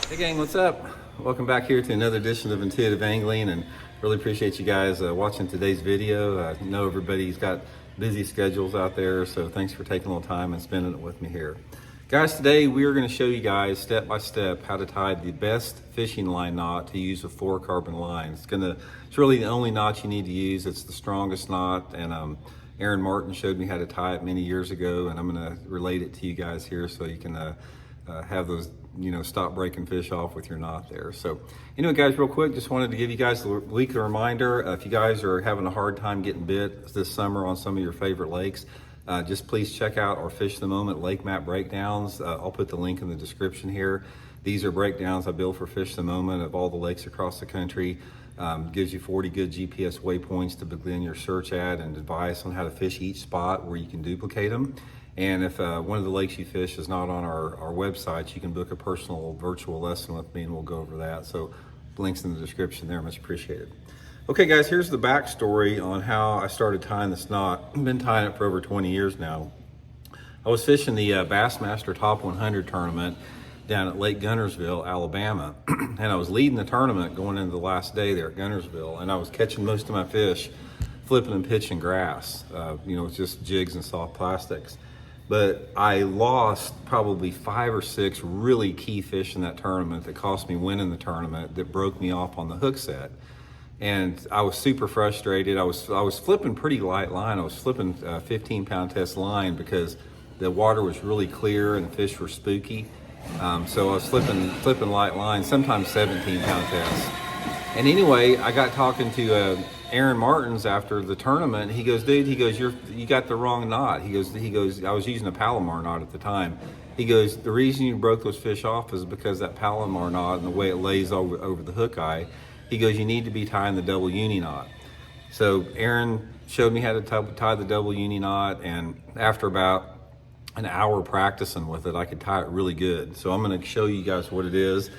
Hey gang, what's up? Welcome back here to another edition of Intuitive Angling, and really appreciate you guys watching today's video. I know everybody's got busy schedules out there, so thanks for taking a little time and spending it with me here. Guys, today we are going to show you guys step by step how to tie the best fishing line knot to use with fluorocarbon line. It's really the only knot you need to use. It's the strongest knot, and Aaron Martin showed me how to tie it many years ago, and I'm going to relate it to you guys here so you can have those, stop breaking fish off with your knot there. So anyway, guys, real quick, just wanted to give you guys a weekly reminder. If you guys are having a hard time getting bit this summer on some of your favorite lakes, just please check out our Fish of the Moment lake map breakdowns. I'll put the link in the description here. These are breakdowns I built for Fish of the Moment of all the lakes across the country. Gives you 40 good GPS waypoints to begin your search at, and advice on how to fish each spot where you can duplicate them. And if one of the lakes you fish is not on our website, you can book a personal virtual lesson with me and we'll go over that. So links in the description there, much appreciated. Okay guys, here's the backstory on how I started tying this knot. I've been tying it for over 20 years now. I was fishing the Bassmaster Top 100 tournament down at Lake Guntersville, Alabama. And I was leading the tournament going into the last day there at Guntersville, and I was catching most of my fish flipping and pitching grass. It's just jigs and soft plastics. But I lost probably 5 or 6 really key fish in that tournament that cost me winning the tournament, that broke me off on the hook set. And I was super frustrated. I was flipping pretty light line. I was flipping 15-pound test line because the water was really clear and the fish were spooky. So I was flipping light line, sometimes 17-pound tests. And anyway, I got talking to Aaron Martins after the tournament. He goes, dude, you got the wrong knot. He goes, I was using a Palomar knot at the time. He goes, the reason you broke those fish off is because that Palomar knot and the way it lays over the hook eye. He goes, you need to be tying the double uni knot. So Aaron showed me how to tie the double uni knot, and after about an hour practicing with it, I could tie it really good. So I'm going to show you guys what it is.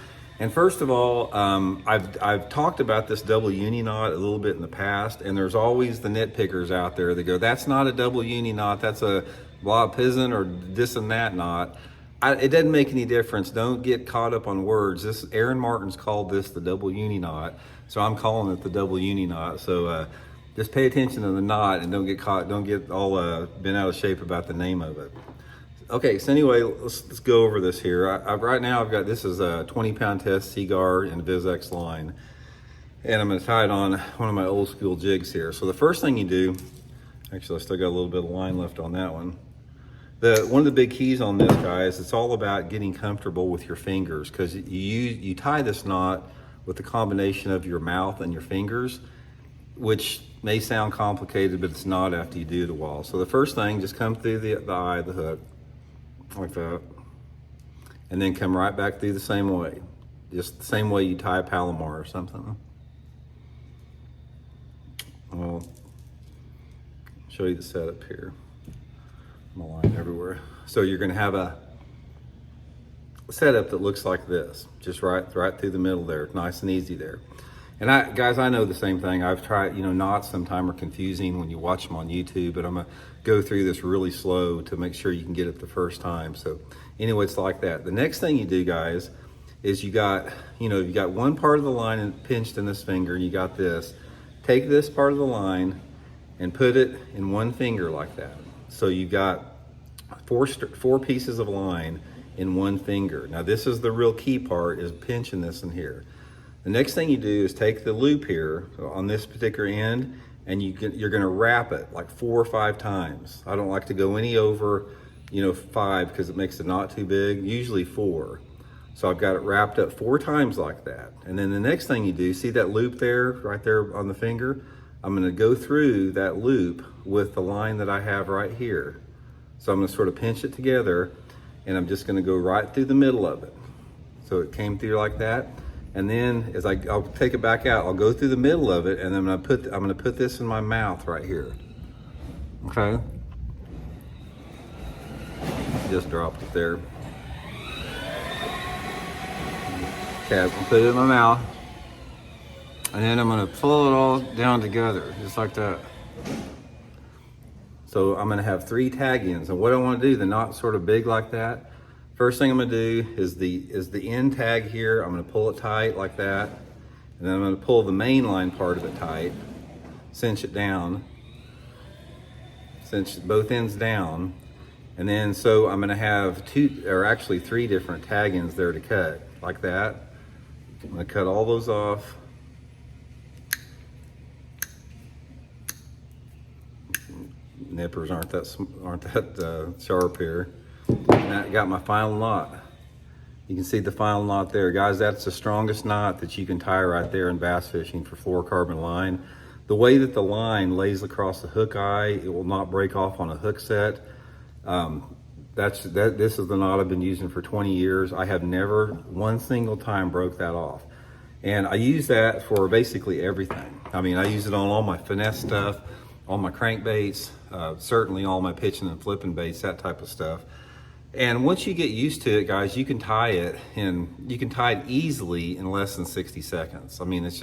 And first of all, I've talked about this double uni knot a little bit in the past, and there's always the nitpickers out there that go, that's not a double uni knot, that's a blah pizzin or this and that knot. It doesn't make any difference. Don't get caught up on words. Aaron Martin's called this the double uni knot, so I'm calling it the double uni knot. So just pay attention to the knot and don't get all bent out of shape about the name of it. Okay, so anyway, let's go over this here. Right now I've got, this is a 20-pound test Seaguar and VizX line, and I'm going to tie it on one of my old school jigs here. So the first thing you do, actually I still got a little bit of line left on that one. One of the big keys on this, guys, it's all about getting comfortable with your fingers, because you tie this knot with the combination of your mouth and your fingers, which may sound complicated, but it's not after you do it a while. So the first thing, just come through the eye of the hook, like that, and then come right back through the same way, just the same way you tie a Palomar or something. I'll show you the setup here. My line everywhere. So you're going to have a setup that looks like this, just right through the middle there, nice and easy there. And guys, I know the same thing. I've tried, knots sometimes are confusing when you watch them on YouTube, but I'm gonna go through this really slow to make sure you can get it the first time. So anyway, it's like that. The next thing you do, guys, is you got one part of the line pinched in this finger, and you got this. Take this part of the line and put it in one finger like that. So you've got four pieces of line in one finger. Now this is the real key part, is pinching this in here. The next thing you do is take the loop here on this particular end, and you're going to wrap it like 4 or 5 times. I don't like to go any over 5 because it makes the knot too big, usually 4. So I've got it wrapped up 4 times like that. And then the next thing you do, see that loop there, right there on the finger? I'm going to go through that loop with the line that I have right here. So I'm going to sort of pinch it together, and I'm just going to go right through the middle of it. So it came through like that. And then as I'll take it back out, I'll go through the middle of it, and then I'm going to put this in my mouth right here. Okay. Just dropped it there. Okay, I'm going to put it in my mouth, and then I'm going to pull it all down together, just like that. So I'm going to have 3 tag ends, and what I want to do, the knot's sort of big like that. First thing I'm gonna do is the end tag here. I'm gonna pull it tight like that. And then I'm gonna pull the main line part of it tight, cinch it down, cinch both ends down. And then so I'm gonna have three different tag ends there to cut, like that. I'm gonna cut all those off. Nippers aren't that sharp here. And I got my final knot. You can see the final knot there. Guys, that's the strongest knot that you can tie right there in bass fishing for fluorocarbon line. The way that the line lays across the hook eye, it will not break off on a hook set. This is the knot I've been using for 20 years. I have never one single time broke that off. And I use that for basically everything. I mean, I use it on all my finesse stuff, all my crankbaits, certainly all my pitching and flipping baits, that type of stuff. And once you get used to it, guys, you can tie it easily in less than 60 seconds. I mean, it's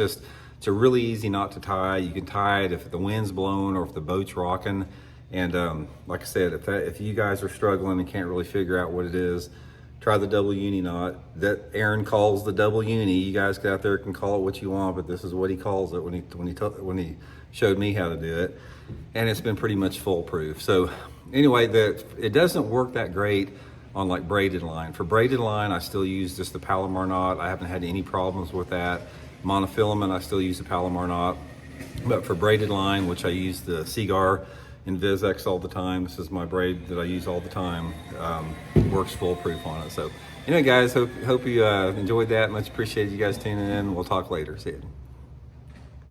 a really easy knot to tie. You can tie it if the wind's blowing or if the boat's rocking. And like I said, if you guys are struggling and can't really figure out what it is, try the double uni knot that Aaron calls the double uni. You guys out there can call it what you want, but this is what he calls it when he showed me how to do it. And it's been pretty much foolproof. So anyway, it doesn't work that great on like braided line. For braided line, I still use just the Palomar knot. I haven't had any problems with that. Monofilament, I still use the Palomar knot. But for braided line, which I use the Seagar in VizX all the time, this is my braid that I use all the time, works foolproof on it. So anyway, guys, hope you enjoyed that. Much appreciated you guys tuning in. We'll talk later. See you.